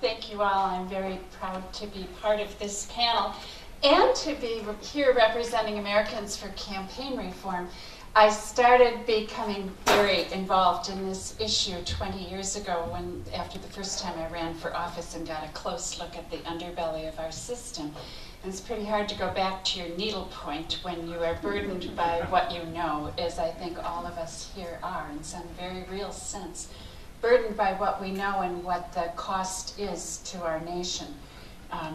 Thank you all. I'm very proud to be part of this panel and to be here representing Americans for Campaign Reform. I started becoming very involved in this issue 20 years ago after the first time I ran for office and got a close look at the underbelly of our system. And it's pretty hard to go back to your needle point when you are burdened by what you know, as I think all of us here are in some very real sense. Burdened by what we know and what the cost is to our nation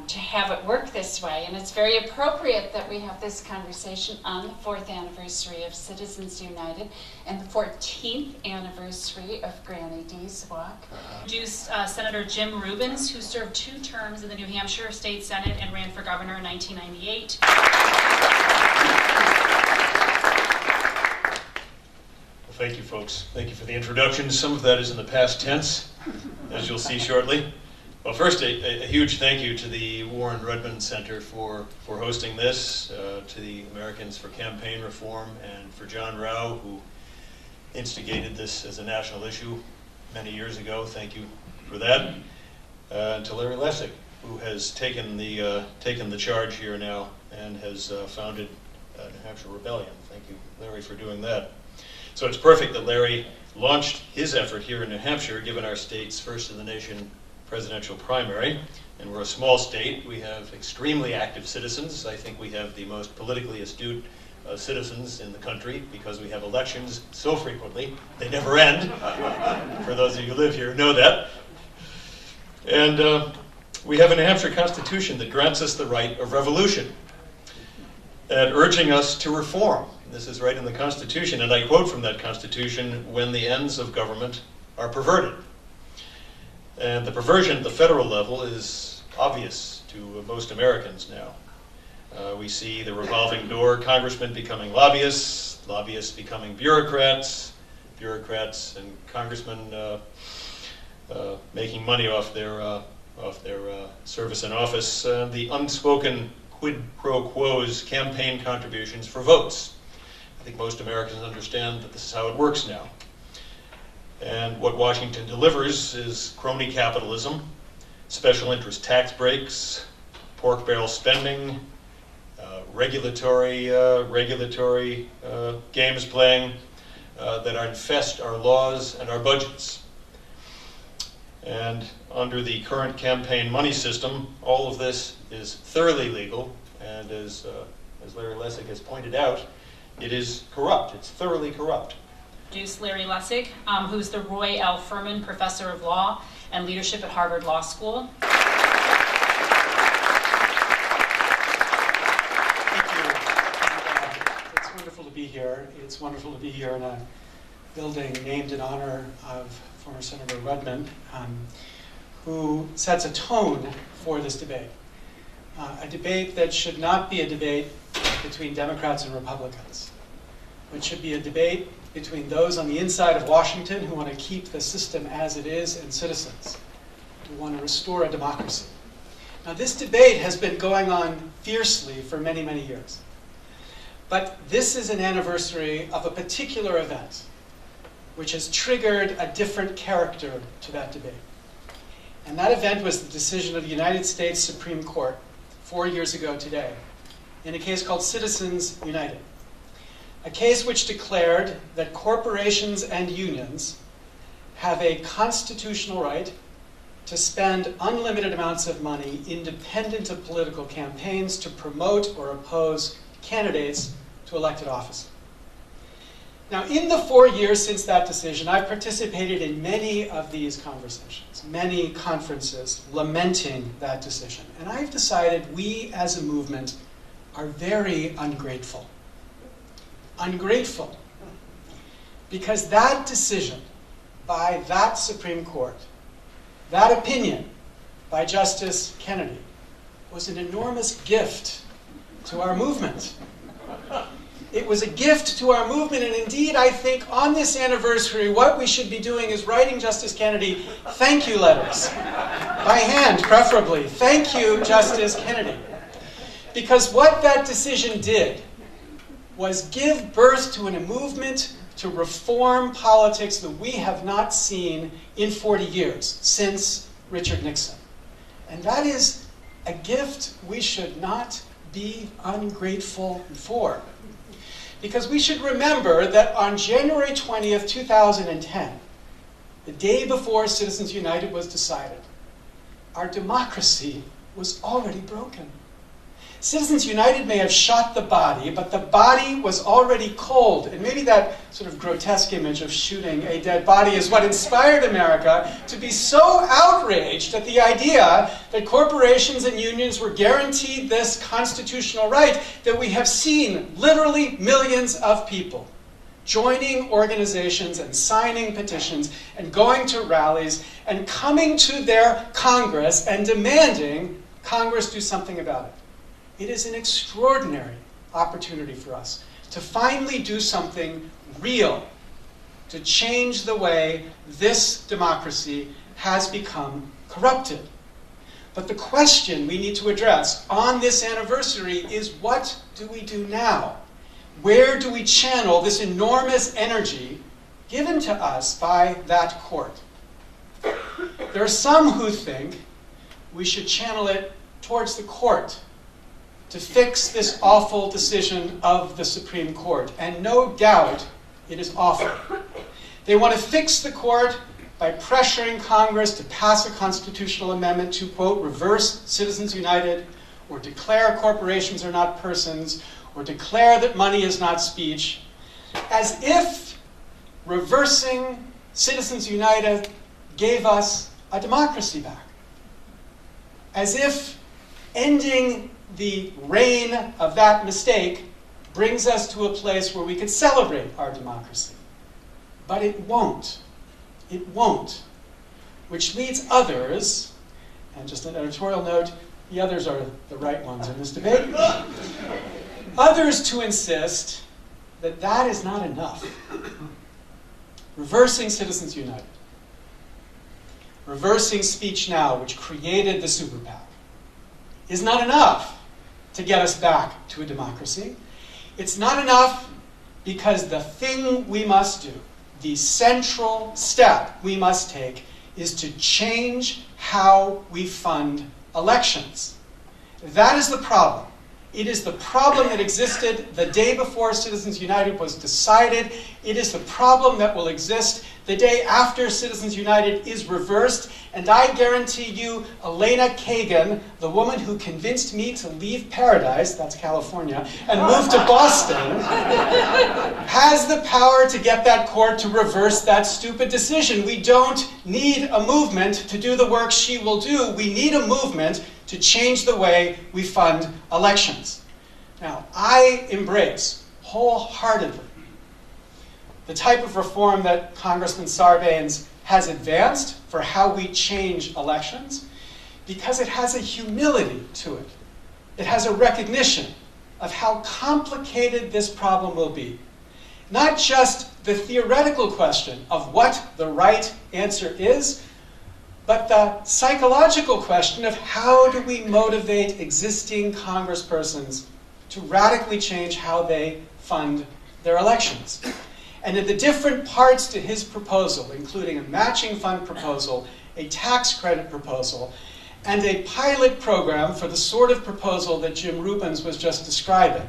to have it work this way. And it's very appropriate that we have this conversation on the 4th anniversary of Citizens United and the 14th anniversary of Granny D's Walk. Introduced Senator Jim Rubens, who served 2 terms in the New Hampshire State Senate and ran for governor in 1998. Thank you, folks. Thank you for the introduction. Some of that is in the past tense, as you'll see shortly. Well, first, a huge thank you to the Rudman Center for hosting this, to the Americans for Campaign Reform, and for John Rao, who instigated this as a national issue many years ago. Thank you for that. And to Larry Lessig, who has taken the charge here now and has founded New Hampshire Rebellion. Thank you, Larry, for doing that. So it's perfect that Larry launched his effort here in New Hampshire, given our state's first in the nation presidential primary. And we're a small state. We have extremely active citizens. I think we have the most politically astute citizens in the country because we have elections so frequently. They never end. For those of you who live here know that. And we have a New Hampshire Constitution that grants us the right of revolution and urging us to reform. This is right in the Constitution, and I quote from that Constitution, "when the ends of government are perverted." And the perversion at the federal level is obvious to most Americans now. We see the revolving door, congressmen becoming lobbyists, lobbyists becoming bureaucrats, bureaucrats and congressmen making money off their service in office. The unspoken quid pro quos, campaign contributions for votes. I think most Americans understand that this is how it works now. And what Washington delivers is crony capitalism, special interest tax breaks, pork barrel spending, regulatory games playing that infest our laws and our budgets. And under the current campaign money system, all of this is thoroughly legal, and as Larry Lessig has pointed out, it is corrupt. It's thoroughly corrupt. Introduced Larry Lessig, who's the Roy L. Furman Professor of Law and Leadership at Harvard Law School. Thank you. It's wonderful to be here. It's wonderful to be here in a building named in honor of former Senator Rudman, who sets a tone for this debate. A debate that should not be a debate between Democrats and Republicans, but should be a debate between those on the inside of Washington who want to keep the system as it is and citizens who want to restore a democracy. Now, this debate has been going on fiercely for many, many years. But this is an anniversary of a particular event which has triggered a different character to that debate. And that event was the decision of the United States Supreme Court 4 years ago today in a case called Citizens United. A case which declared that corporations and unions have a constitutional right to spend unlimited amounts of money independent of political campaigns to promote or oppose candidates to elected office. Now, in the 4 years since that decision, I've participated in many of these conversations, many conferences lamenting that decision. And I've decided we as a movement are very ungrateful. Ungrateful because that decision by that Supreme Court, that opinion by Justice Kennedy, was an enormous gift to our movement. It was a gift to our movement, and indeed, I think on this anniversary, what we should be doing is writing Justice Kennedy thank you letters, by hand preferably. Thank you, Justice Kennedy. Because what that decision did was give birth to a movement to reform politics that we have not seen in 40 years, since Richard Nixon. And that is a gift we should not be ungrateful for. Because we should remember that on January 20th, 2010, the day before Citizens United was decided, our democracy was already broken. Citizens United may have shot the body, but the body was already cold. And maybe that sort of grotesque image of shooting a dead body is what inspired America to be so outraged at the idea that corporations and unions were guaranteed this constitutional right that we have seen literally millions of people joining organizations and signing petitions and going to rallies and coming to their Congress and demanding Congress do something about it. It is an extraordinary opportunity for us to finally do something real, to change the way this democracy has become corrupted. But the question we need to address on this anniversary is, what do we do now? Where do we channel this enormous energy given to us by that court? There are some who think we should channel it towards the court to fix this awful decision of the Supreme Court. And no doubt it is awful. They want to fix the court by pressuring Congress to pass a constitutional amendment to, quote, reverse Citizens United, or declare corporations are not persons, or declare that money is not speech, as if reversing Citizens United gave us a democracy back. As if ending the reign of that mistake brings us to a place where we could celebrate our democracy. But it won't. It won't. Which leads others, and just an editorial note, the others are the right ones in this debate, others to insist that that is not enough. Reversing Citizens United, reversing Speech Now, which created the super PAC, is not enough to get us back to a democracy. It's not enough because the thing we must do, the central step we must take, is to change how we fund elections. That is the problem. It is the problem that existed the day before Citizens United was decided. It is the problem that will exist the day after Citizens United is reversed. And I guarantee you, Elena Kagan, the woman who convinced me to leave Paradise, that's California, and move to Boston, has the power to get that court to reverse that stupid decision. We don't need a movement to do the work she will do. We need a movement to change the way we fund elections. Now, I embrace wholeheartedly the type of reform that Congressman Sarbanes has advanced for how we change elections, because it has a humility to it. It has a recognition of how complicated this problem will be. Not just the theoretical question of what the right answer is, but the psychological question of how do we motivate existing congresspersons to radically change how they fund their elections. And in the different parts to his proposal, including a matching fund proposal, a tax credit proposal, and a pilot program for the sort of proposal that Jim Rubens was just describing,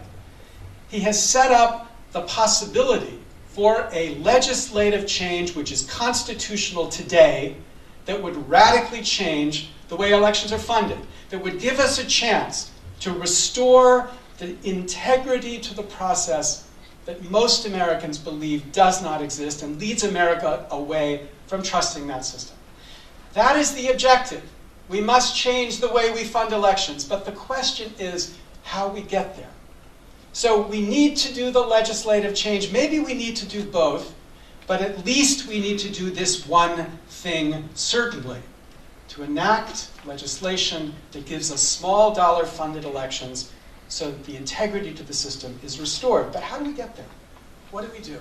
he has set up the possibility for a legislative change which is constitutional today that would radically change the way elections are funded, that would give us a chance to restore the integrity to the process that most Americans believe does not exist and leads America away from trusting that system. That is the objective. We must change the way we fund elections, but the question is how we get there. So we need to do the legislative change. Maybe we need to do both, but at least we need to do this one thing certainly, to enact legislation that gives us small dollar funded elections so that the integrity to the system is restored. But how do we get there? What do we do?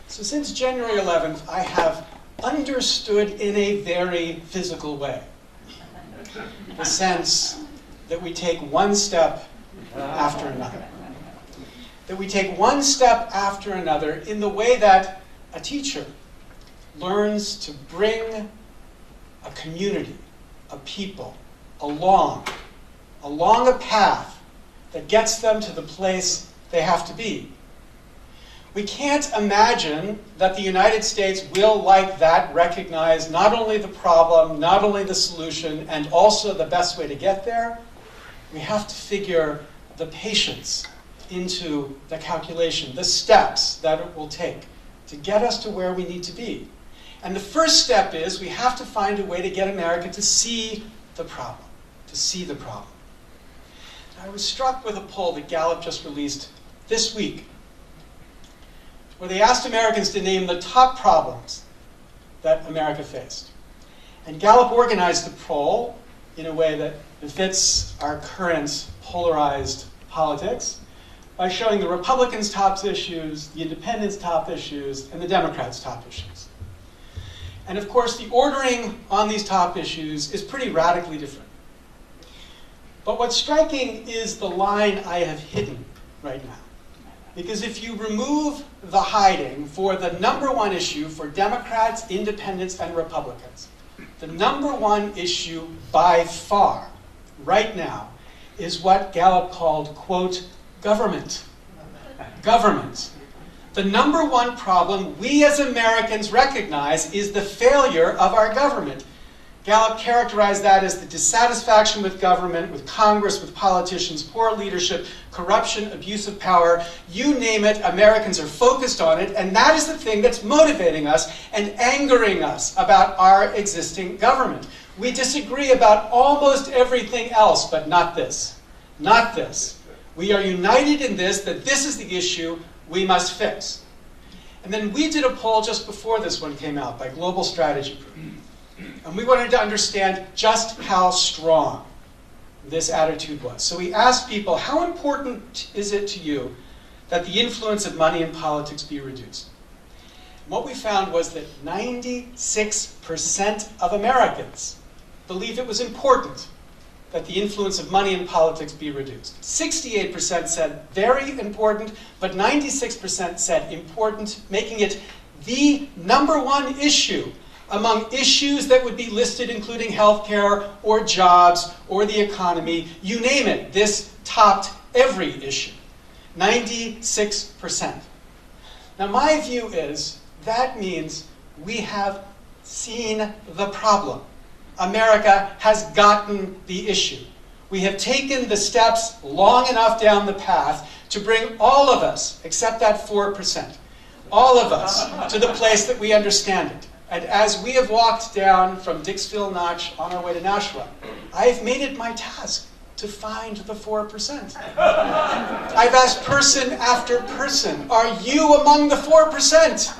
So since January 11th, I have understood in a very physical way the sense that we take one step after another. That we take one step after another in the way that a teacher learns to bring a community, a people, along a path that gets them to the place they have to be. We can't imagine that the United States will, like that, recognize not only the problem, not only the solution, and also the best way to get there. We have to figure the patience into the calculation, the steps that it will take to get us to where we need to be. And the first step is we have to find a way to get America to see the problem, I was struck with a poll that Gallup just released this week, where they asked Americans to name the top problems that America faced. And Gallup organized the poll in a way that befits our current polarized politics by showing the Republicans' top issues, the Independents' top issues, and the Democrats' top issues. And of course, the ordering on these top issues is pretty radically different. But what's striking is the line I have hidden right now. Because if you remove the hiding for the number one issue for Democrats, Independents, and Republicans, the number one issue by far, right now, is what Gallup called, quote, government. Government. The number one problem we as Americans recognize is the failure of our government. Gallup characterized that as the dissatisfaction with government, with Congress, with politicians, poor leadership, corruption, abuse of power. You name it, Americans are focused on it, and that is the thing that's motivating us and angering us about our existing government. We disagree about almost everything else, but not this. Not this. We are united in this, that this is the issue we must fix. And then we did a poll just before this one came out by Global Strategy Group. And we wanted to understand just how strong this attitude was. So we asked people, how important is it to you that the influence of money in politics be reduced? And what we found was that 96% of Americans believe it was important that the influence of money in politics be reduced. 68% said very important, but 96% said important, making it the number one issue among issues that would be listed, including healthcare or jobs or the economy. You name it, this topped every issue. 96%. Now my view is that means we have seen the problem. America has gotten the issue. We have taken the steps long enough down the path to bring all of us, except that 4%, all of us to the place that we understand it. And as we have walked down from Dixville Notch on our way to Nashua, I've made it my task to find the 4%. I've asked person after person, are you among the 4%?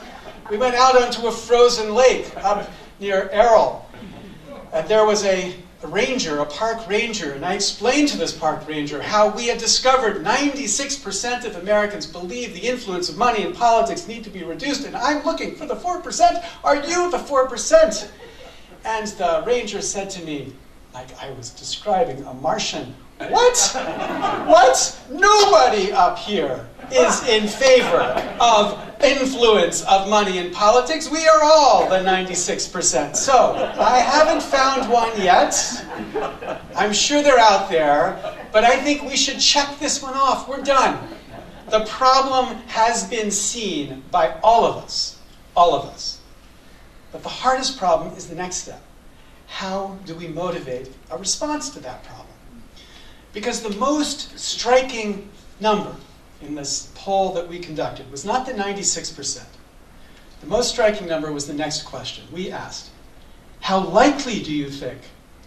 We went out onto a frozen lake up near Errol, and there was a ranger, a park ranger, and I explained to this park ranger how we had discovered 96% of Americans believe the influence of money in politics need to be reduced, and I'm looking for the 4%. Are you the 4%? And the ranger said to me, like I was describing a Martian, what? What? Nobody up here is in favor of influence of money in politics. We are all the 96%. So, I haven't found one yet. I'm sure they're out there, but I think we should check this one off. We're done. The problem has been seen by all of us. All of us. But the hardest problem is the next step. How do we motivate a response to that problem? Because the most striking number in this poll that we conducted was not the 96%. The most striking number was the next question. We asked, how likely do you think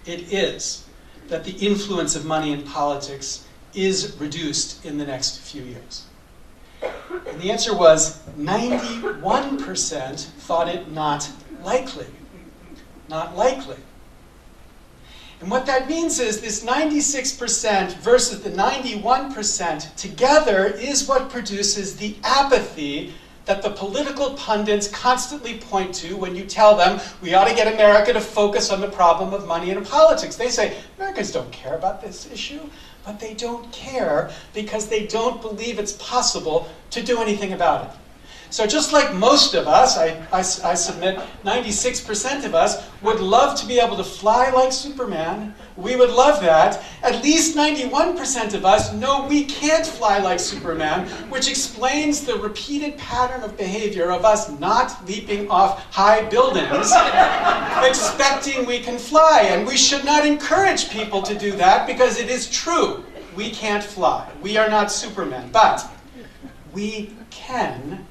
it is that the influence of money in politics is reduced in the next few years? And the answer was 91% thought it not likely. Not likely. And what that means is this 96% versus the 91% together is what produces the apathy that the political pundits constantly point to when you tell them we ought to get America to focus on the problem of money in politics. They say, Americans don't care about this issue, but they don't care because they don't believe it's possible to do anything about it. So just like most of us, I submit 96% of us would love to be able to fly like Superman. We would love that. At least 91% of us know we can't fly like Superman, which explains the repeated pattern of behavior of us not leaping off high buildings, expecting we can fly. And we should not encourage people to do that because it is true. We can't fly. We are not Superman. But we can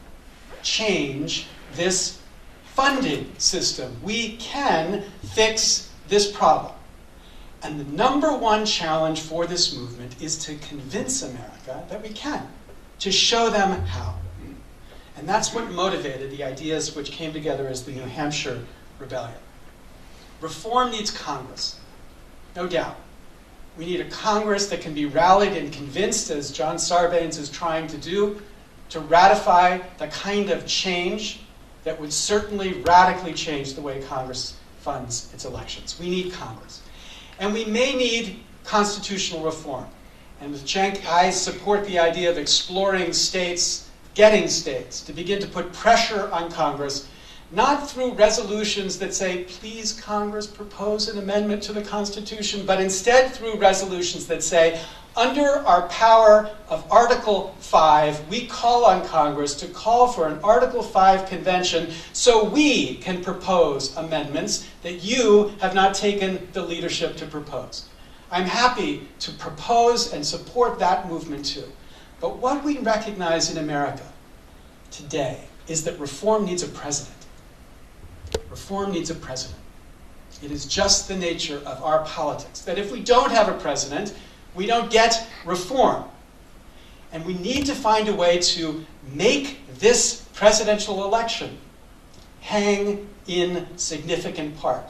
change this funding system. We can fix this problem. And the number one challenge for this movement is to convince America that we can, to show them how. And that's what motivated the ideas which came together as the New Hampshire Rebellion. Reform needs Congress, no doubt. We need a Congress that can be rallied and convinced, as John Sarbanes is trying to do, to ratify the kind of change that would certainly radically change the way Congress funds its elections. We need Congress. And we may need constitutional reform. And with Cenk, I support the idea of exploring states, getting states, to begin to put pressure on Congress, not through resolutions that say, please, Congress, propose an amendment to the Constitution, but instead through resolutions that say, under our power of Article 5, we call on Congress to call for an Article 5 convention so we can propose amendments that you have not taken the leadership to propose. I'm happy to propose and support that movement too. But what we recognize in America today is that reform needs a president. Reform needs a president. It is just the nature of our politics, that if we don't have a president, we don't get reform. And we need to find a way to make this presidential election hang in significant part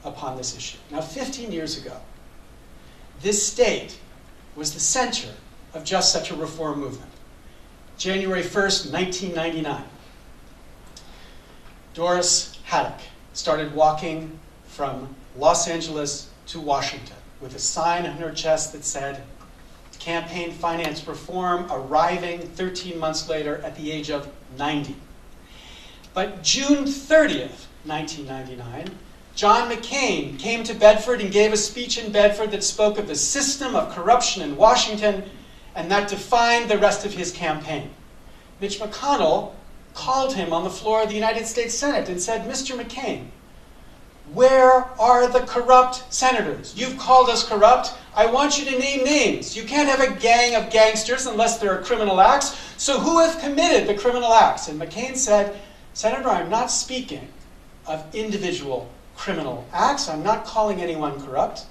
upon this issue. Now, 15 years ago, this state was the center of just such a reform movement. January 1st, 1999, Doris Haddock started walking from Los Angeles to Washington with a sign on her chest that said, campaign finance reform, arriving 13 months later at the age of 90. But June 30th, 1999, John McCain came to Bedford and gave a speech in Bedford that spoke of the system of corruption in Washington, and that defined the rest of his campaign. Mitch McConnell called him on the floor of the United States Senate and said, Mr. McCain, where are the corrupt senators? You've called us corrupt. I want you to name names. You can't have a gang of gangsters unless there are criminal acts. So who have committed the criminal acts? And McCain said, Senator, I'm not speaking of individual criminal acts. I'm not calling anyone corrupt.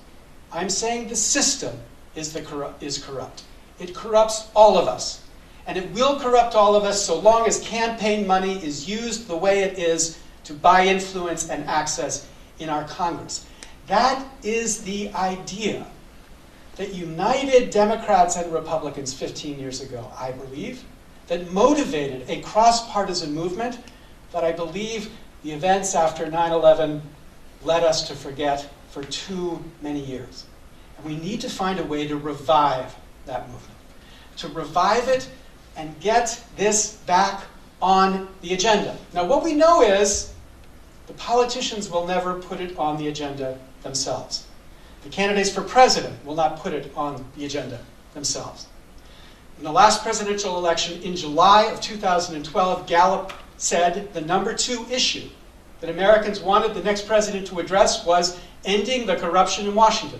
I'm saying the system is corrupt. It corrupts all of us. And it will corrupt all of us so long as campaign money is used the way it is to buy influence and access in our Congress. That is the idea that united Democrats and Republicans 15 years ago, I believe, that motivated a cross-partisan movement that I believe the events after 9/11 led us to forget for too many years. And we need to find a way to revive that movement, to revive it and get this back on the agenda. Now, what we know is the politicians will never put it on the agenda themselves. The candidates for president will not put it on the agenda themselves. In the last presidential election in July of 2012, Gallup said the number 2 issue that Americans wanted the next president to address was ending the corruption in Washington.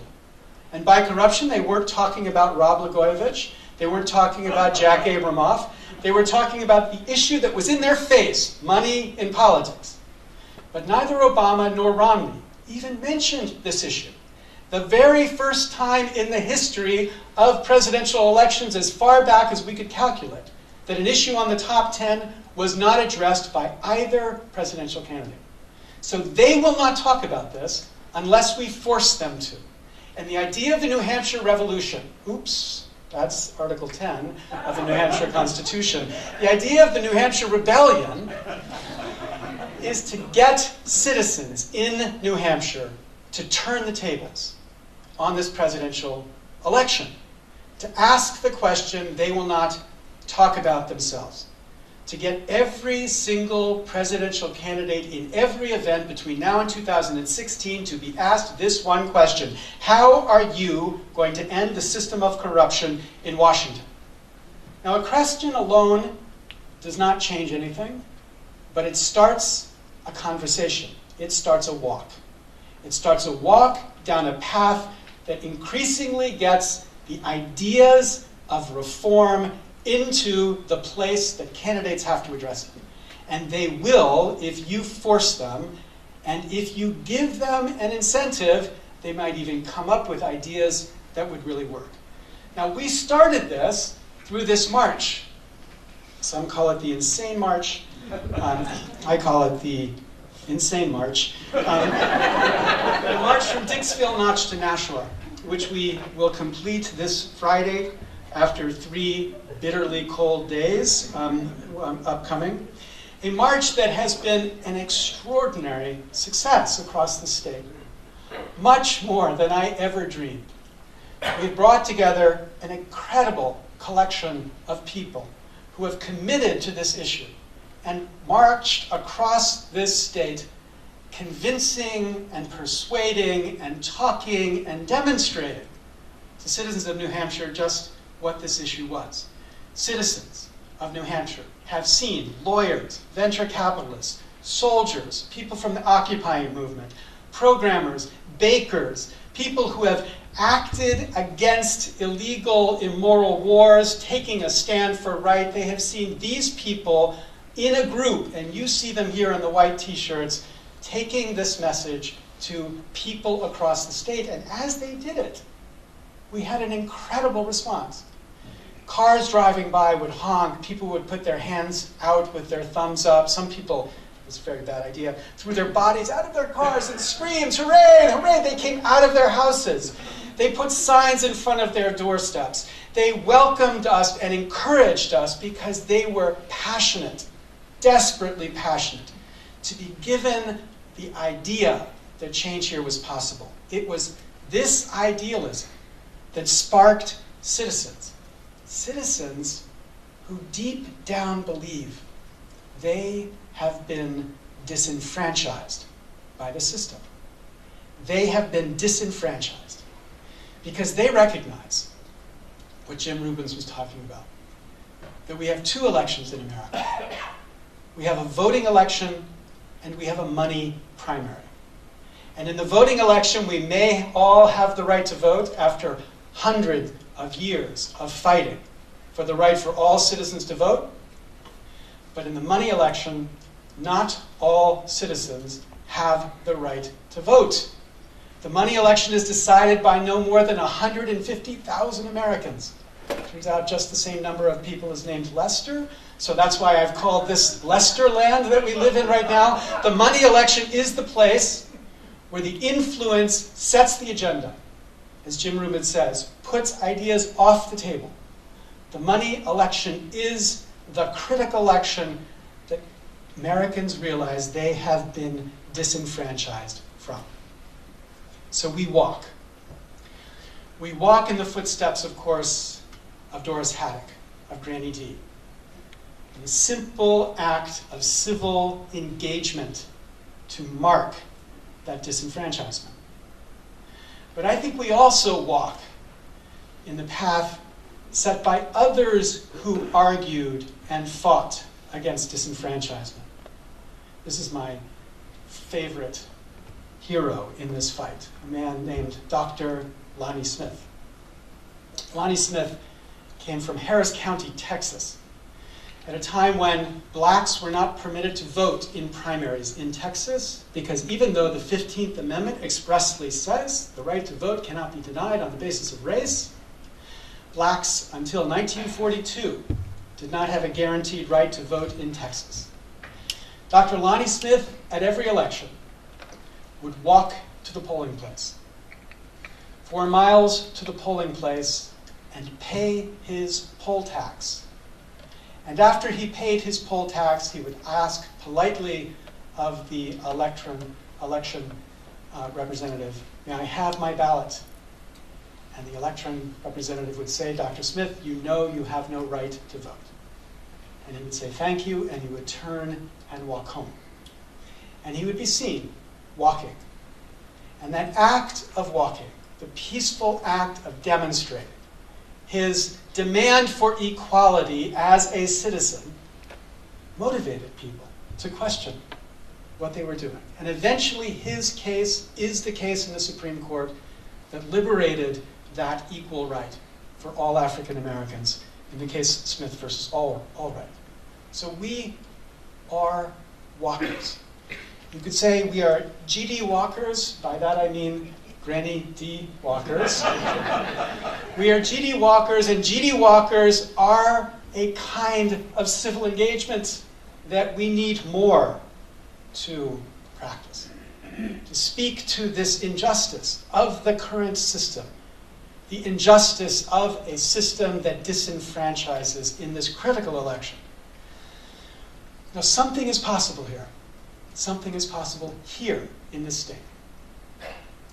And by corruption, they weren't talking about Rod Blagojevich. They weren't talking about Jack Abramoff. They were talking about the issue that was in their face, money in politics. But neither Obama nor Romney even mentioned this issue. The very first time in the history of presidential elections, as far back as we could calculate, that an issue on the top 10 was not addressed by either presidential candidate. So they will not talk about this unless we force them to. And the idea of the New Hampshire Revolution, oops, that's Article 10 of the New Hampshire Constitution. The idea of the New Hampshire Rebellion is to get citizens in New Hampshire to turn the tables on this presidential election, to ask the question they will not talk about themselves, to get every single presidential candidate in every event between now and 2016 to be asked this one question: how are you going to end the system of corruption in Washington? Now, a question alone does not change anything, but it starts a conversation. It starts a walk. It starts a walk down a path that increasingly gets the ideas of reform into the place that candidates have to address it. And they will if you force them, and if you give them an incentive, they might even come up with ideas that would really work. Now, we started this through this march. Some call it the Insane March. I call it the Insane March. The march from Dixville Notch to Nashua, which we will complete this Friday after 3 bitterly cold days upcoming. A march that has been an extraordinary success across the state. Much more than I ever dreamed. We've brought together an incredible collection of people who have committed to this issue and marched across this state, convincing and persuading and talking and demonstrating to citizens of New Hampshire just what this issue was. Citizens of New Hampshire have seen lawyers, venture capitalists, soldiers, people from the occupying movement, programmers, bakers, people who have acted against illegal, immoral wars, taking a stand for right. They have seen these people in a group, and you see them here in the white t-shirts, taking this message to people across the state. And as they did it, we had an incredible response. Cars driving by would honk, people would put their hands out with their thumbs up. Some people, it's a very bad idea, threw their bodies out of their cars and screamed, hooray, hooray, they came out of their houses. They put signs in front of their doorsteps. They welcomed us and encouraged us because they were passionate, desperately passionate, to be given the idea that change here was possible. It was this idealism that sparked citizens. Citizens who deep down believe they have been disenfranchised by the system. They have been disenfranchised because they recognize what Jim Rubens was talking about, that we have 2 elections in America. We have a voting election and we have a money primary. And in the voting election, we may all have the right to vote after hundreds of years of fighting for the right for all citizens to vote. But in the money election, not all citizens have the right to vote. The money election is decided by no more than 150,000 Americans. Turns out just the same number of people is named Lester, so that's why I've called this Lester land that we live in right now. The money election is the place where the influence sets the agenda. As Jim Rubens says, puts ideas off the table. The money election is the critical election that Americans realize they have been disenfranchised from. So we walk. We walk in the footsteps, of course, of Doris Haddock, of Granny D. In a simple act of civil engagement to mark that disenfranchisement. But I think we also walk in the path set by others who argued and fought against disenfranchisement. This is my favorite hero in this fight, a man named Dr. Lonnie Smith. Lonnie Smith came from Harris County, Texas, at a time when blacks were not permitted to vote in primaries in Texas, because even though the 15th Amendment expressly says the right to vote cannot be denied on the basis of race, blacks until 1942 did not have a guaranteed right to vote in Texas. Dr. Lonnie Smith, at every election, would walk to the polling place, 4 miles to the polling place, and pay his poll tax. And after he paid his poll tax, he would ask politely of the election representative, "May I have my ballot?" And the election representative would say, "Dr. Smith, you know you have no right to vote." And he would say thank you, and he would turn and walk home. And he would be seen walking. And that act of walking, the peaceful act of demonstrating his demand for equality as a citizen, motivated people to question what they were doing. And eventually his case is the case in the Supreme Court that liberated that equal right for all African Americans, in the case Smith versus Allred. So we are walkers. You could say we are GD walkers. By that I mean Granny D walkers. We are GD walkers, and GD walkers are a kind of civil engagement that we need more to practice. To speak to this injustice of the current system, the injustice of a system that disenfranchises in this critical election. Now, something is possible here. Something is possible here in this state.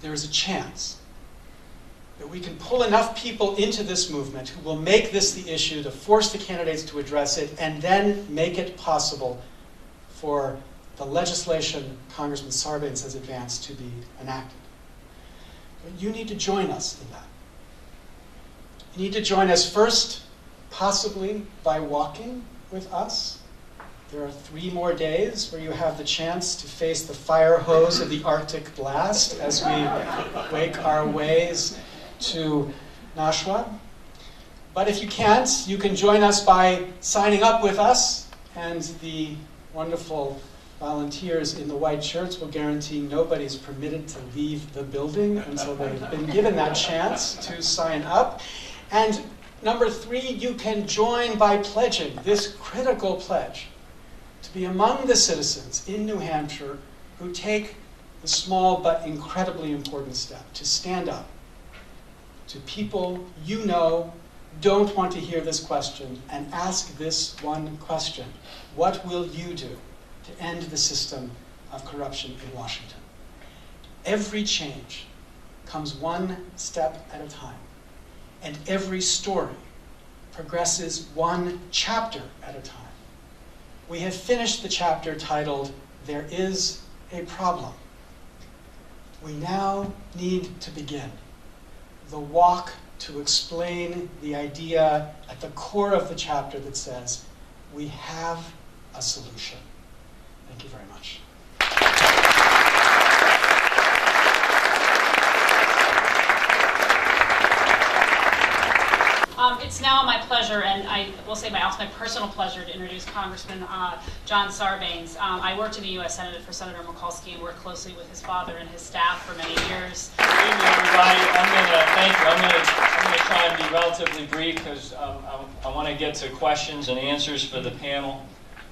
There is a chance that we can pull enough people into this movement who will make this the issue to force the candidates to address it, and then make it possible for the legislation Congressman Sarbanes has advanced to be enacted. But you need to join us in that. You need to join us first, possibly by walking with us. There are 3 more days where you have the chance to face the fire hose of the Arctic blast as we wake our ways to Nashua. But if you can't, you can join us by signing up with us, and the wonderful volunteers in the white shirts will guarantee nobody's permitted to leave the building until they've been given that chance to sign up. And number 3, you can join by pledging this critical pledge to be among the citizens in New Hampshire who take the small but incredibly important step to stand up to people you know don't want to hear this question and ask this one question: what will you do to end the system of corruption in Washington? Every change comes one step at a time, and every story progresses one chapter at a time. We have finished the chapter titled, "There is a Problem." We now need to begin the walk to explain the idea at the core of the chapter that says, we have a solution. Thank you very much. It's now my pleasure, and I will say also my personal pleasure, to introduce Congressman John Sarbanes. I worked in the U.S. Senate for Senator Mikulski and worked closely with his father and his staff for many years. Good evening, everybody. I'm going to try and be relatively brief because I want to get to questions and answers for the panel.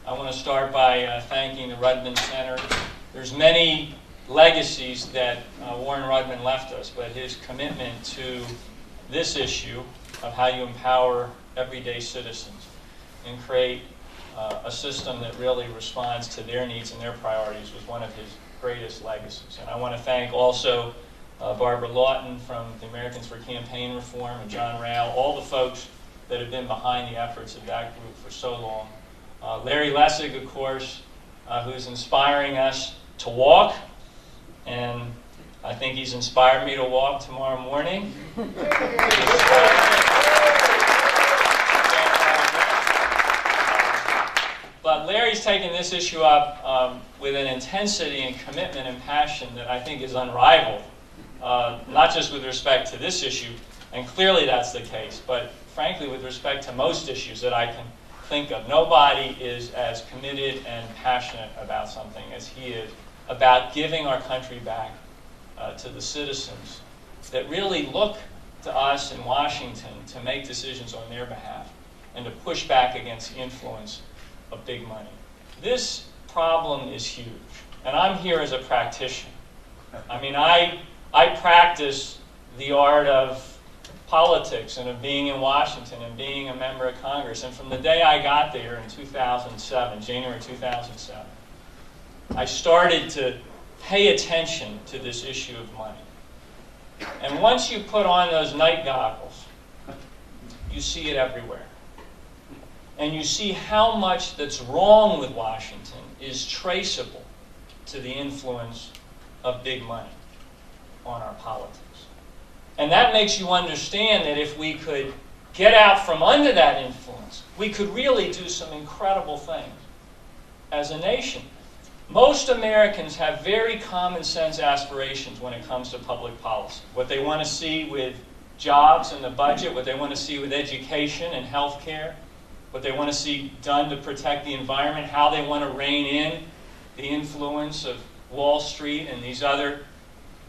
I want to start by thanking the Rudman Center. There's many legacies that Warren Rudman left us, but his commitment to this issue of how you empower everyday citizens and create a system that really responds to their needs and their priorities was one of his greatest legacies. And I want to thank also Barbara Lawton from the Americans for Campaign Reform and John Rao, all the folks that have been behind the efforts of that group for so long. Larry Lessig, of course, who's inspiring us to walk, and I think he's inspired me to walk tomorrow morning. But Larry's taken this issue up with an intensity and commitment and passion that I think is unrivaled, not just with respect to this issue, and clearly that's the case, but frankly with respect to most issues that I can think of. Nobody is as committed and passionate about something as he is about giving our country back to the citizens that really look to us in Washington to make decisions on their behalf and to push back against the influence of big money. This problem is huge, and I'm here as a practitioner. I mean, I practice the art of politics and of being in Washington and being a member of Congress, and from the day I got there in 2007, January 2007, I started to pay attention to this issue of money. And once you put on those night goggles, you see it everywhere. and you see how much that's wrong with Washington is traceable to the influence of big money on our politics. And that makes you understand that if we could get out from under that influence, we could really do some incredible things as a nation. Most Americans have very common sense aspirations when it comes to public policy. What they want to see with jobs and the budget, what they want to see with education and health care, what they want to see done to protect the environment, how they want to rein in the influence of Wall Street and these other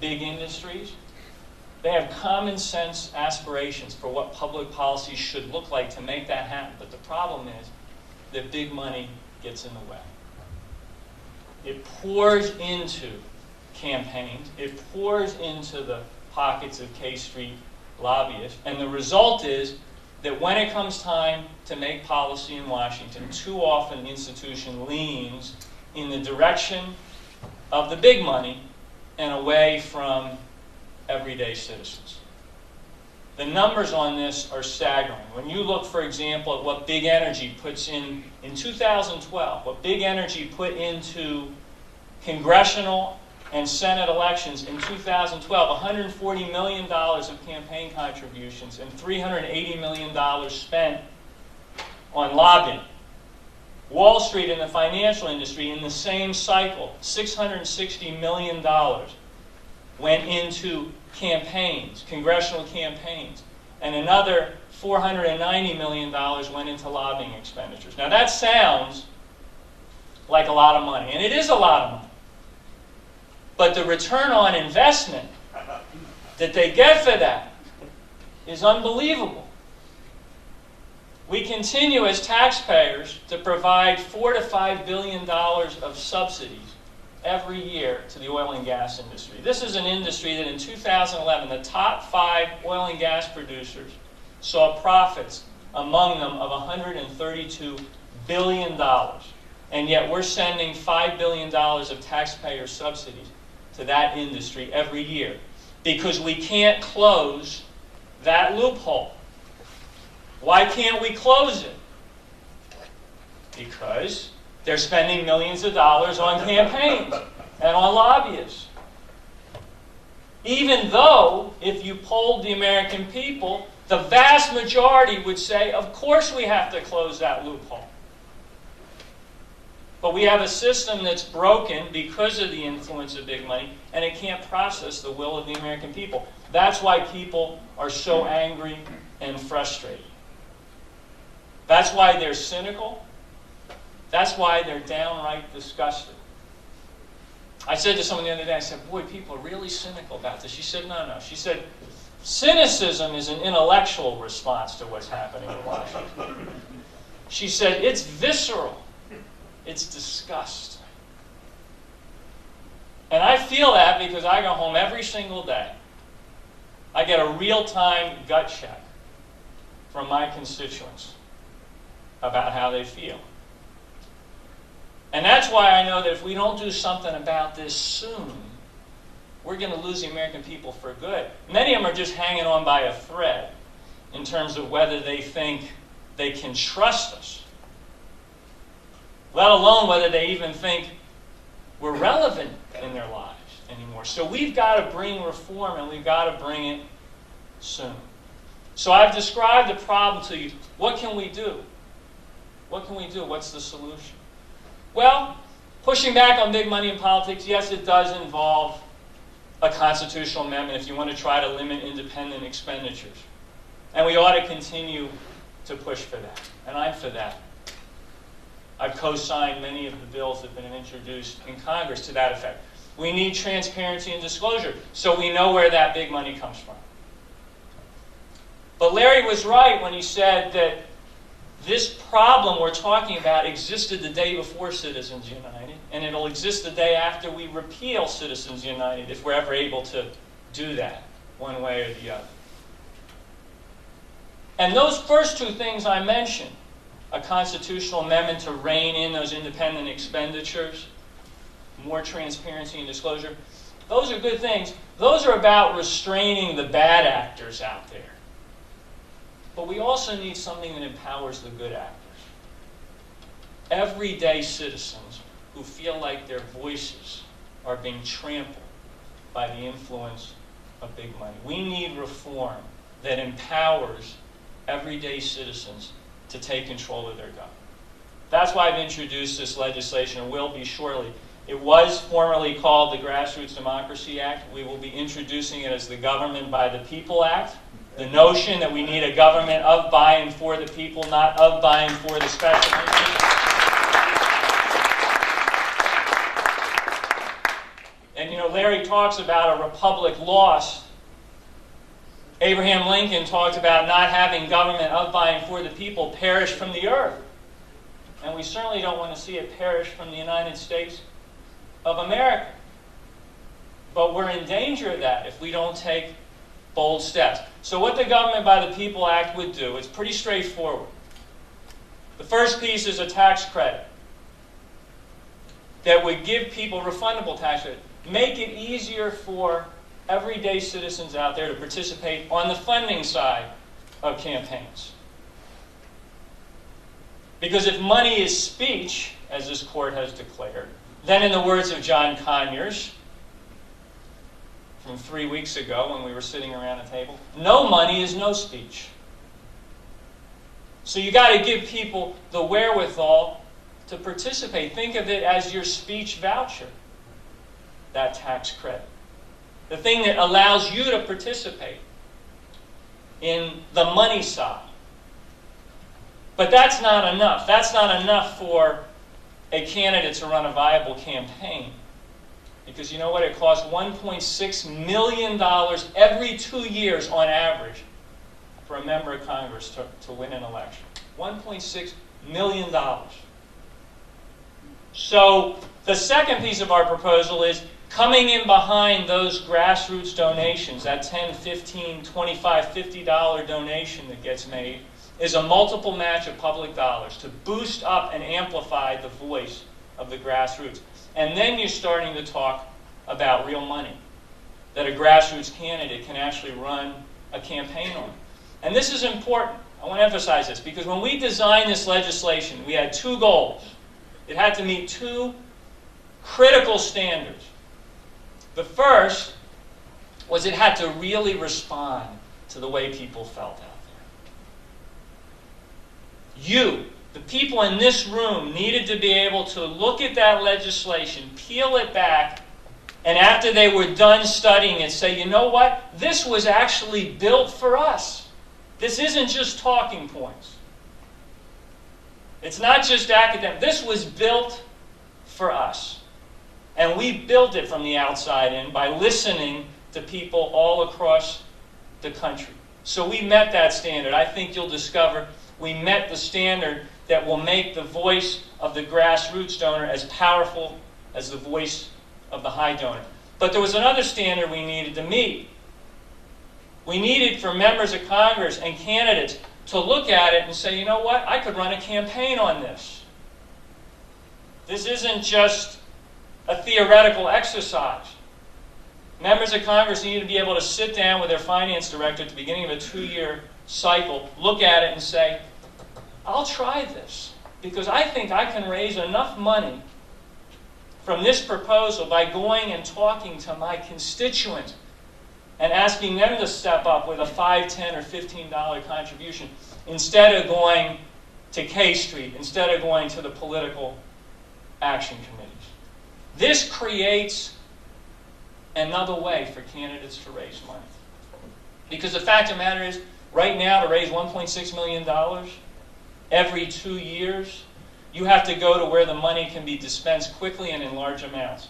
big industries. They have common sense aspirations for what public policy should look like to make that happen. But the problem is that big money gets in the way. It pours into campaigns. It pours into the pockets of K Street lobbyists. And the result is that when it comes time to make policy in Washington, too often the institution leans in the direction of the big money and away from everyday citizens. The numbers on this are staggering. When you look, for example, at what big energy puts in 2012, what big energy put into congressional and Senate elections in 2012, $140 million of campaign contributions and $380 million spent on lobbying. Wall Street and the financial industry in the same cycle, $660 million went into campaigns, congressional campaigns, and another $490 million went into lobbying expenditures. Now that sounds like a lot of money, and it is a lot of money. But the return on investment that they get for that is unbelievable. We continue as taxpayers to provide $4 to $5 billion of subsidies every year to the oil and gas industry. This is an industry that in 2011, the top 5 oil and gas producers saw profits among them of $132 billion. And yet we're sending $5 billion of taxpayer subsidies to that industry every year because we can't close that loophole. Why can't we close it? Because they're spending millions of dollars on campaigns and on lobbyists. Even though, if you polled the American people, the vast majority would say, of course we have to close that loophole. But we have a system that's broken because of the influence of big money, and it can't process the will of the American people. That's why people are so angry and frustrated. That's why they're cynical. That's why they're downright disgusted. I said to someone the other day, I said, boy, people are really cynical about this. She said, no. She said, cynicism is an intellectual response to what's happening in Washington. She said, it's visceral. It's disgust. And I feel that because I go home every single day. I get a real-time gut check from my constituents about how they feel. And that's why I know that if we don't do something about this soon, we're going to lose the American people for good. Many of them are just hanging on by a thread in terms of whether they think they can trust us, let alone whether they even think we're relevant in their lives anymore. So we've got to bring reform, and we've got to bring it soon. So I've described the problem to you. What can we do? What can we do? What's the solution? Well, pushing back on big money in politics, yes, it does involve a constitutional amendment if you want to try to limit independent expenditures. And we ought to continue to push for that. And I'm for that. I've co-signed many of the bills that have been introduced in Congress to that effect. We need transparency and disclosure so we know where that big money comes from. But Larry was right when he said that this problem we're talking about existed the day before Citizens United, and it'll exist the day after we repeal Citizens United, if we're ever able to do that, one way or the other. And those first two things I mentioned, a constitutional amendment to rein in those independent expenditures, more transparency and disclosure, those are good things. Those are about restraining the bad actors out there. But we also need something that empowers the good actors. everyday citizens who feel like their voices are being trampled by the influence of big money. We need reform that empowers everyday citizens to take control of their government. That's why I've introduced this legislation, and will be shortly. It was formerly called the Grassroots Democracy Act. We will be introducing it as the Government by the People Act. The notion that we need a government of, by, and for the people, not of, by, and for the special interests. And Larry talks about a republic lost. Abraham Lincoln talked about not having government of, by, and for the people perish from the earth. And we certainly don't want to see it perish from the United States of America. But we're in danger of that if we don't take bold steps. So what the Government by the People Act would do, it's pretty straightforward. The first piece is a tax credit that would give people refundable tax credit. Make it easier for everyday citizens out there to participate on the funding side of campaigns. Because if money is speech, as this court has declared, then in the words of John Conyers from 3 weeks ago when we were sitting around a table, no money is no speech. So you got to give people the wherewithal to participate. Think of it as your speech voucher, that tax credit. The thing that allows you to participate in the money side. But that's not enough. That's not enough for a candidate to run a viable campaign. Because you know what? It costs $1.6 million every 2 years on average for a member of Congress to win an election. $1.6 million. So the second piece of our proposal is coming in behind those grassroots donations, that $10, $15, $25, $50 donation that gets made, is a multiple match of public dollars to boost up and amplify the voice of the grassroots. And then you're starting to talk about real money that a grassroots candidate can actually run a campaign on. And this is important. I want to emphasize this because when we designed this legislation, we had two goals. It had to meet two critical standards. The first was it had to really respond to the way people felt out there. You, the people in this room, needed to be able to look at that legislation, peel it back, and after they were done studying it, say, you know what? This was actually built for us. This isn't just talking points. It's not just academic. This was built for us. And we built it from the outside in by listening to people all across the country. So we met that standard. I think you'll discover we met the standard that will make the voice of the grassroots donor as powerful as the voice of the high donor. But there was another standard we needed to meet. We needed for members of Congress and candidates to look at it and say, you know what, I could run a campaign on this. This isn't just a theoretical exercise. Members of Congress need to be able to sit down with their finance director at the beginning of a 2-year cycle, look at it and say, I'll try this because I think I can raise enough money from this proposal by going and talking to my constituents and asking them to step up with a $5, $10, or $15 contribution instead of going to K Street, instead of going to the political action committees. This creates another way for candidates to raise money. Because the fact of the matter is, right now, to raise $1.6 million every 2 years, you have to go to where the money can be dispensed quickly and in large amounts.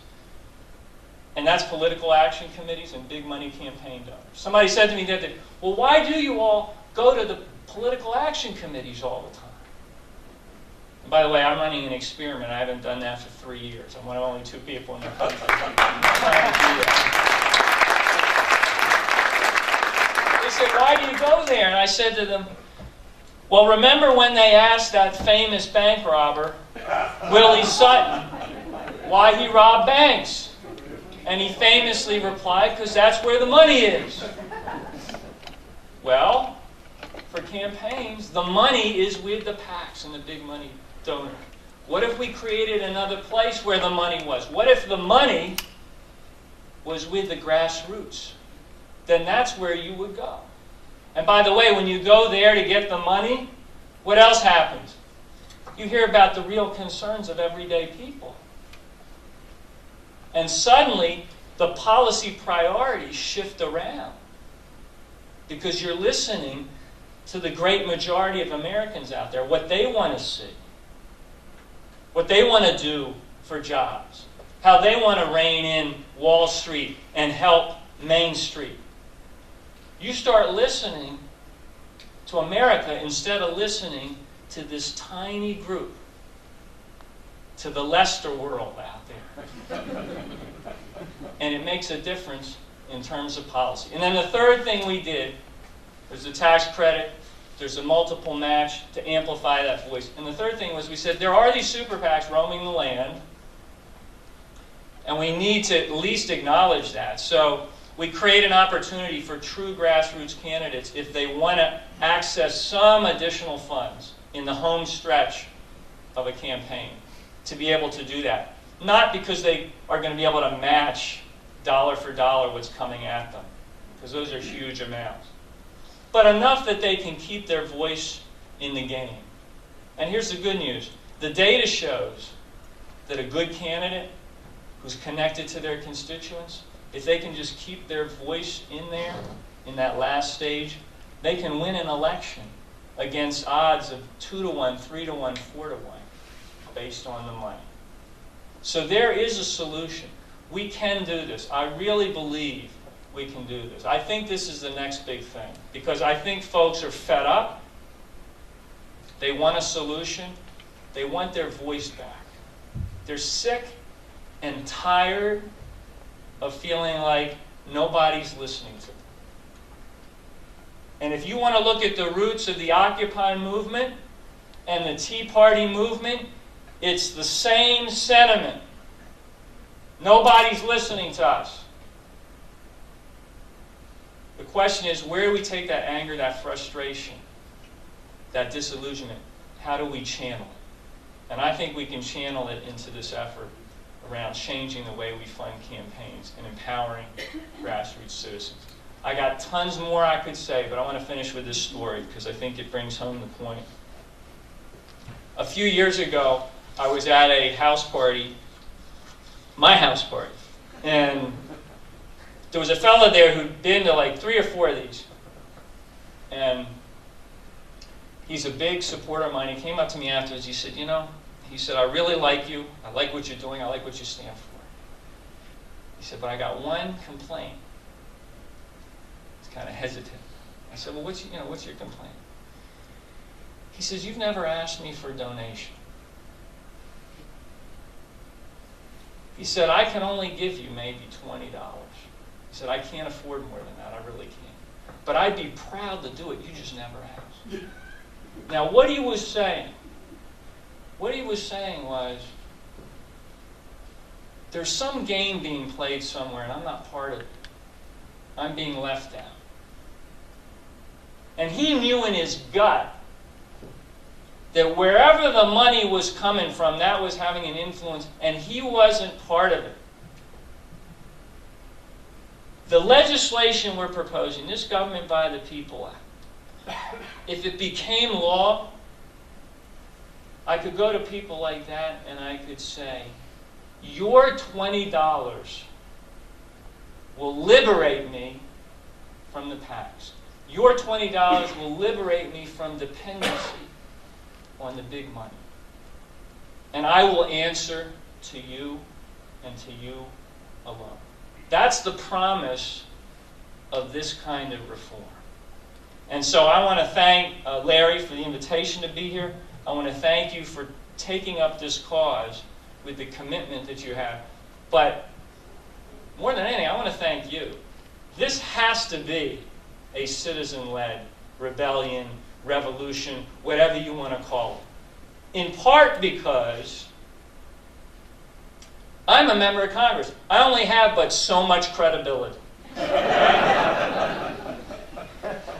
And that's political action committees and big money campaign donors. Somebody said to me the other day, well, why do you all go to the political action committees all the time? And by the way, I'm running an experiment. I haven't done that for 3 years. I'm one of only 2 people in the country. They said, why do you go there? And I said to them, well, remember when they asked that famous bank robber, Willie Sutton, why he robbed banks? And he famously replied, because that's where the money is. Well, for campaigns, the money is with the PACs and the big money donors. What if we created another place where the money was? What if the money was with the grassroots? Then that's where you would go. And by the way, when you go there to get the money, what else happens? You hear about the real concerns of everyday people. And suddenly, the policy priorities shift around because you're listening to the great majority of Americans out there, what they want to see, what they want to do for jobs, how they want to rein in Wall Street and help Main Street. You start listening to America instead of listening to this tiny group, to the Lester world out there. And it makes a difference in terms of policy. And then the third thing we did, there's a tax credit, there's a multiple match to amplify that voice. And the third thing was we said there are these super PACs roaming the land, and we need to at least acknowledge that. So we create an opportunity for true grassroots candidates, if they want to access some additional funds in the home stretch of a campaign, to be able to do that. Not because they are going to be able to match dollar for dollar what's coming at them, because those are huge amounts, but enough that they can keep their voice in the game. And here's the good news. The data shows that a good candidate who's connected to their constituents, if they can just keep their voice in there, in that last stage, they can win an election against odds of 2-to-1, 3-to-1, 4-to-1, based on the money. So there is a solution. We can do this. I really believe we can do this. I think this is the next big thing, because I think folks are fed up. They want a solution. They want their voice back. They're sick and tired of feeling like nobody's listening to them. And if you want to look at the roots of the Occupy movement and the Tea Party movement, it's the same sentiment. Nobody's listening to us. The question is, where do we take that anger, that frustration, that disillusionment? How do we channel it? And I think we can channel it into this effort around changing the way we fund campaigns and empowering grassroots citizens. I got tons more I could say, but I want to finish with this story because I think it brings home the point. A few years ago, I was at a house party, my house party, and there was a fellow there who'd been to like 3 or 4 of these, and he's a big supporter of mine. He came up to me afterwards. He said, he said, I really like you. I like what you're doing. I like what you stand for. He said, but I got one complaint. He's kind of hesitant. I said, well, what's your complaint? He says, you've never asked me for a donation. He said, I can only give you maybe $20. He said, I can't afford more than that. I really can't. But I'd be proud to do it. You just never asked. Now, what he was saying was, there's some game being played somewhere, and I'm not part of it. I'm being left out. And he knew in his gut that wherever the money was coming from, that was having an influence, and he wasn't part of it. The legislation we're proposing, this Government by the People Act, if it became law, I could go to people like that and I could say, your $20 will liberate me from the PACs. Your $20 will liberate me from dependency on the big money. And I will answer to you and to you alone. That's the promise of this kind of reform. And so I want to thank Larry for the invitation to be here. I want to thank you for taking up this cause with the commitment that you have. But more than anything, I want to thank you. This has to be a citizen-led rebellion, revolution, whatever you want to call it. In part because I'm a member of Congress. I only have but so much credibility.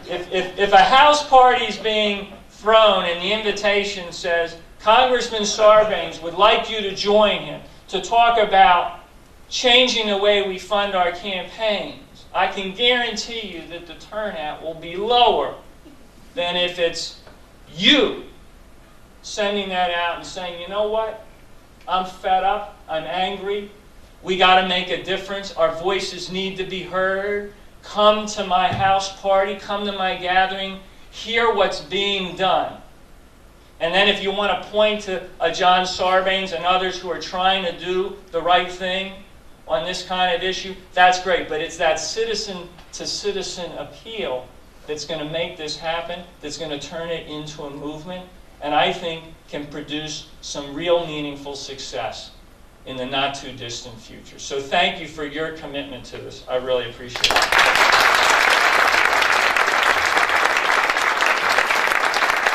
If a house party is being thrown and the invitation says, Congressman Sarbanes would like you to join him to talk about changing the way we fund our campaigns, I can guarantee you that the turnout will be lower than if it's you sending that out and saying, you know what? I'm fed up. I'm angry. We got to make a difference. Our voices need to be heard. Come to my house party. Come to my gathering. Hear what's being done. And then if you want to point to a John Sarbanes and others who are trying to do the right thing on this kind of issue, that's great. But it's that citizen-to-citizen appeal that's going to make this happen, that's going to turn it into a movement, and I think can produce some real meaningful success in the not-too-distant future. So thank you for your commitment to this. I really appreciate it.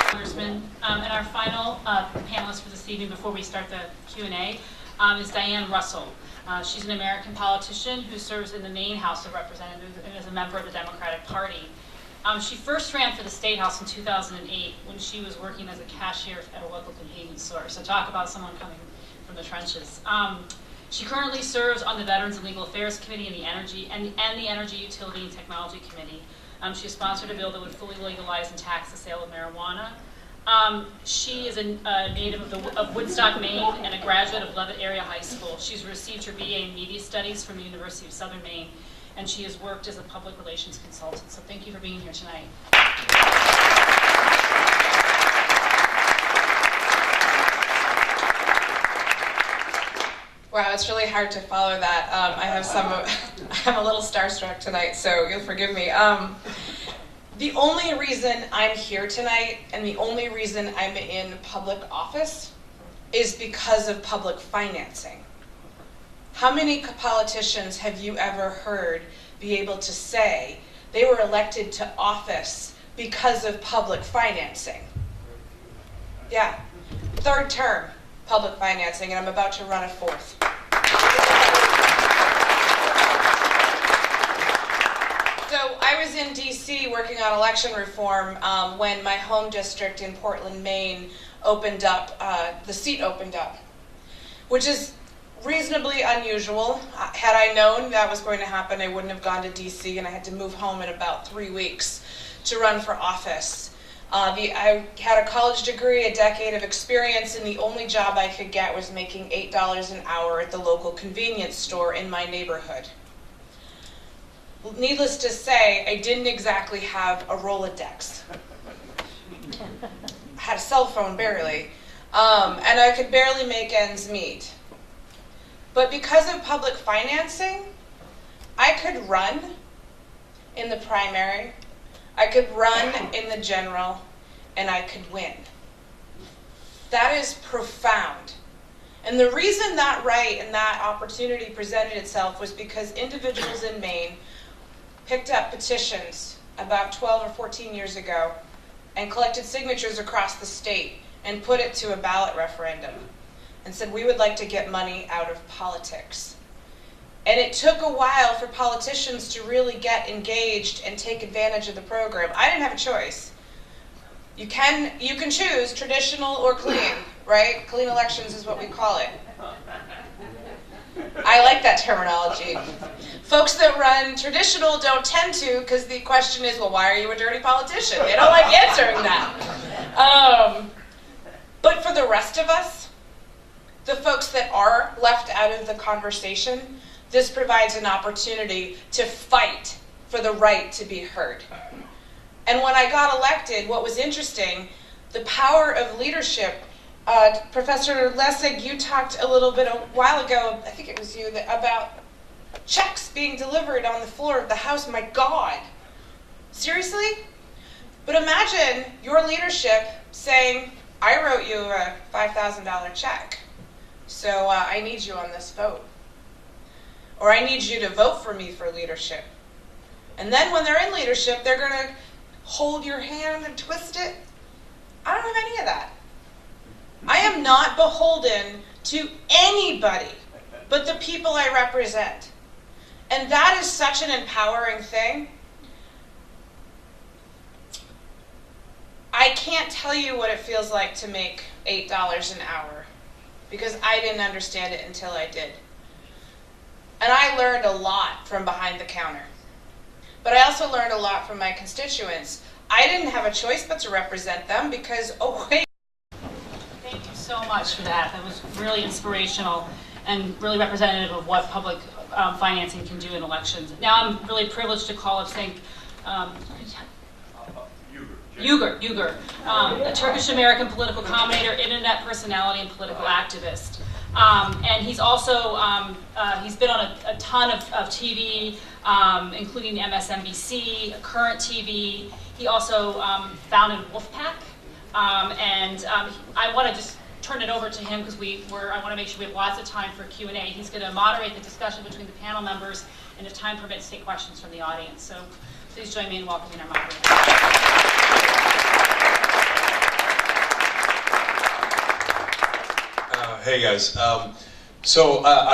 Congressman, and our final panelist for this evening before we start the Q&A is Diane Russell. She's an American politician who serves in the Maine House of Representatives and is a member of the Democratic Party. She first ran for the State House in 2008 when she was working as a cashier at a local convenience store. So talk about someone coming from the trenches. She currently serves on the Veterans and Legal Affairs Committee and the Energy Utility and Technology Committee. She sponsored a bill that would fully legalize and tax the sale of marijuana. She is a native of Woodstock, Maine, and a graduate of Leavitt Area High School. She's received her BA in Media Studies from the University of Southern Maine, and she has worked as a public relations consultant. So thank you for being here tonight. Wow, it's really hard to follow that. I'm a little starstruck tonight, so you'll forgive me. The only reason I'm here tonight and the only reason I'm in public office is because of public financing. How many politicians have you ever heard be able to say they were elected to office because of public financing? Yeah, third term public financing, and I'm about to run a fourth. So I was in DC working on election reform when my home district in Portland, Maine opened up, the seat opened up, which is reasonably unusual. Had I known that was going to happen, I wouldn't have gone to DC, and I had to move home in about 3 weeks to run for office. I had a college degree, a decade of experience, and the only job I could get was making $8 an hour at the local convenience store in my neighborhood. Needless to say, I didn't exactly have a Rolodex. I had a cell phone, barely. And I could barely make ends meet. But because of public financing, I could run in the primary, I could run in the general, and I could win. That is profound. And the reason that right and that opportunity presented itself was because individuals in Maine picked up petitions about 12 or 14 years ago and collected signatures across the state and put it to a ballot referendum and said, we would like to get money out of politics. And it took a while for politicians to really get engaged and take advantage of the program. I didn't have a choice. You can choose traditional or clean, right? Clean elections is what we call it. I like that terminology. Folks that run traditional don't tend to, because the question is, well, why are you a dirty politician? They don't like answering that. But for the rest of us, the folks that are left out of the conversation, this provides an opportunity to fight for the right to be heard. And when I got elected, what was interesting, the power of leadership. Professor Lessig, you talked a little bit a while ago, I think it was you, about checks being delivered on the floor of the House. My God. Seriously? But imagine your leadership saying, I wrote you a $5,000 check, so I need you on this vote. Or I need you to vote for me for leadership. And then when they're in leadership, they're going to hold your hand and twist it. I don't have any of that. I am not beholden to anybody but the people I represent. And that is such an empowering thing. I can't tell you what it feels like to make $8 an hour, because I didn't understand it until I did. And I learned a lot from behind the counter. But I also learned a lot from my constituents. I didn't have a choice but to represent them because, oh wait. Thank you so much for that. That was really inspirational and really representative of what public financing can do in elections. Now I'm really privileged to call up Sen Uygur, a Turkish-American political commentator, internet personality, and political activist. And he's also, he's been on a ton of TV, including MSNBC, Current TV. He also founded Wolfpack. I want to just turn it over to him because I want to make sure we have lots of time for Q&A. He's going to moderate the discussion between the panel members, and if time permits, take questions from the audience. So please join me in welcoming our moderator. Hey guys, I'm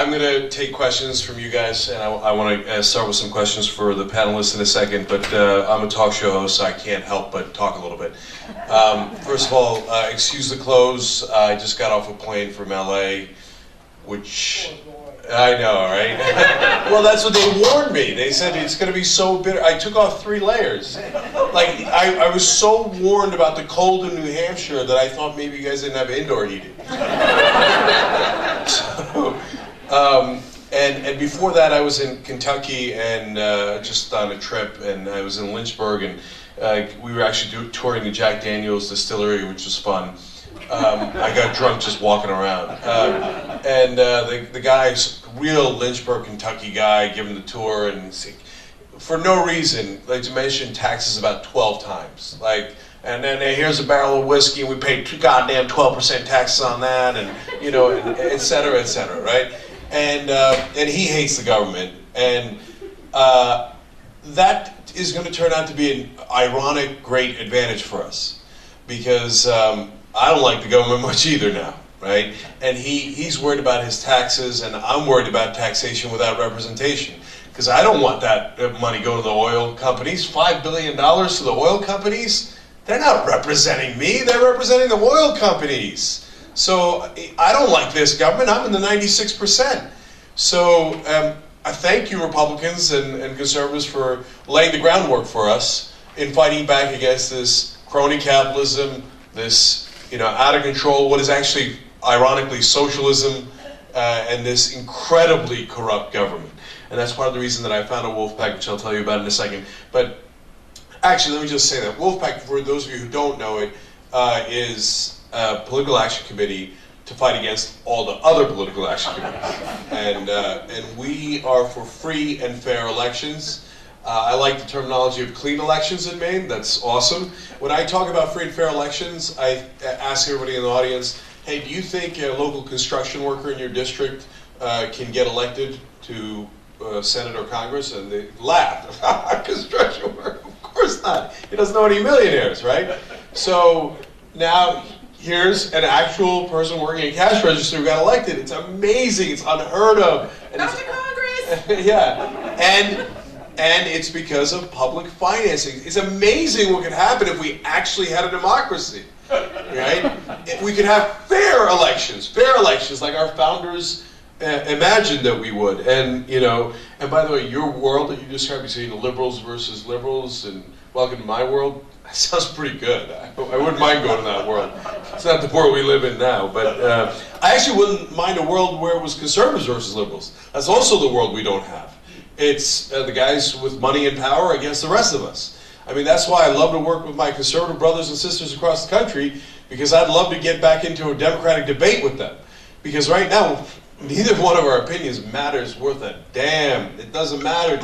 going to take questions from you guys, and I want to start with some questions for the panelists in a second, but I'm a talk show host, so I can't help but talk a little bit. First of all, excuse the clothes. I just got off a plane from LA, which I know, right? Well, that's what they warned me. They said it's going to be so bitter. I took off 3 layers. Like, I was so warned about the cold in New Hampshire that I thought maybe you guys didn't have indoor heating. And before that, I was in Kentucky and just on a trip, and I was in Lynchburg, and we were actually touring the Jack Daniel's distillery, which was fun. I got drunk just walking around. The guy's real Lynchburg, Kentucky guy giving the tour, and for no reason, like to mention taxes about 12 times. Like, and then here's a barrel of whiskey, and we paid goddamn 12% taxes on that, and and et cetera, right? And he hates the government, and that is going to turn out to be an ironic, great advantage for us, because I don't like the government much either now, right? And he's worried about his taxes, and I'm worried about taxation without representation, because I don't want that money go to the oil companies. $5 billion to the oil companies? They're not representing me, they're representing the oil companies. So I don't like this government, I'm in the 96%. So I thank you Republicans and conservatives for laying the groundwork for us in fighting back against this crony capitalism, this out of control, what is actually ironically socialism, and this incredibly corrupt government. And that's part of the reason that I founded Wolfpack, which I'll tell you about in a second. But actually, let me just say that Wolfpack, for those of you who don't know it, is a political action committee to fight against all the other political action committees. And we are for free and fair elections. I like the terminology of clean elections in Maine. That's awesome. When I talk about free and fair elections, I ask everybody in the audience, hey, do you think a local construction worker in your district can get elected to Senate or Congress? And they laugh. Construction worker? Of course not. He doesn't know any millionaires, right? So now here's an actual person working in cash register who got elected. It's amazing. It's unheard of. And Not to Congress! Yeah. And it's because of public financing. It's amazing what could happen if we actually had a democracy, right? If we could have fair elections like our founders imagined that we would. And and by the way, your world that you described, you say liberals versus liberals, and welcome to my world. That sounds pretty good. I wouldn't mind going to that world. It's not the world we live in now, but I actually wouldn't mind a world where it was conservatives versus liberals. That's also the world we don't have. It's the guys with money and power against the rest of us. I mean, that's why I love to work with my conservative brothers and sisters across the country, because I'd love to get back into a democratic debate with them. Because right now, neither one of our opinions matters worth a damn. It doesn't matter.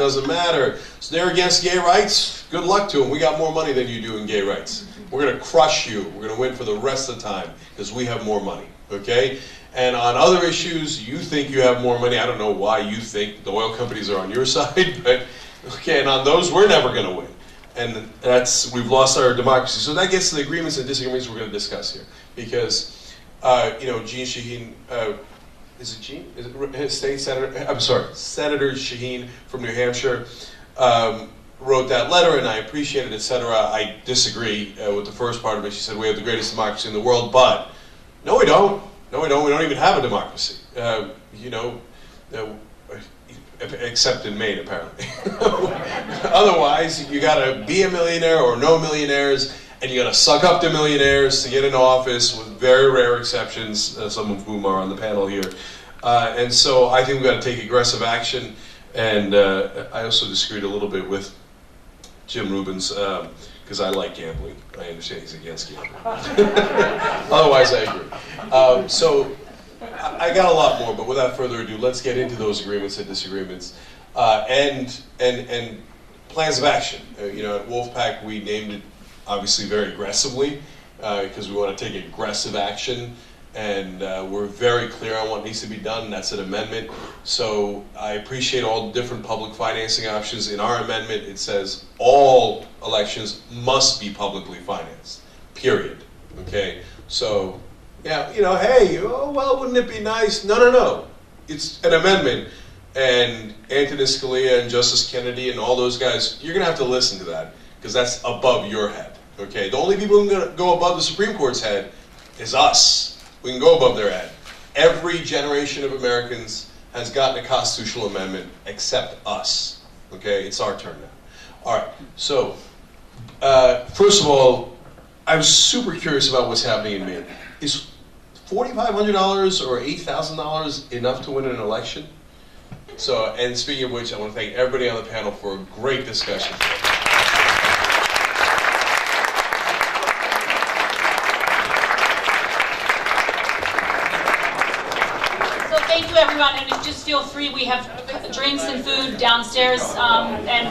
So they're against gay rights? Good luck to them. We got more money than you do in gay rights. We're going to crush you. We're going to win for the rest of the time, because we have more money, okay? And on other issues, you think you have more money. I don't know why you think the oil companies are on your side, but okay, and on those, we're never going to win. And we've lost our democracy. So that gets to the agreements and disagreements we're going to discuss here. Because, Jeanne Shaheen, is it Jeanne? Is it State Senator? I'm sorry, Senator Shaheen from New Hampshire wrote that letter, and I appreciate it, etc. I disagree with the first part of it. She said, we have the greatest democracy in the world, but no, we don't. No, we don't. We don't even have a democracy. You know, except in Maine, apparently. Otherwise, you got to be a millionaire or no millionaires, and you got to suck up to millionaires to get into office, with very rare exceptions, some of whom are on the panel here. And so I think we've got to take aggressive action. And I also disagreed a little bit with Jim Rubens, because I like gambling. I understand he's against gambling. Otherwise, I agree. So I got a lot more, but without further ado, let's get into those agreements and disagreements, and plans of action. You know, at Wolfpack, we named it obviously very aggressively, because we want to take aggressive action, and we're very clear on what needs to be done. That's an amendment. So I appreciate all the different public financing options. In our amendment, it says all elections must be publicly financed, period. Okay? So, yeah, you know, hey, oh, well, wouldn't it be nice? No, no, no. It's an amendment. And Antonin Scalia and Justice Kennedy and all those guys, you're going to have to listen to that, because that's above your head. Okay? The only people who are going to go above the Supreme Court's head is us. We can go above their head. Every generation of Americans has gotten a constitutional amendment except us. Okay? It's our turn now. All right. So, first of all, I was super curious about what's happening in Maine. Is $4,500 or $8,000 enough to win an election? So, and speaking of which, I want to thank everybody on the panel for a great discussion. Thank you, everyone, and just feel free. We have drinks and food downstairs, and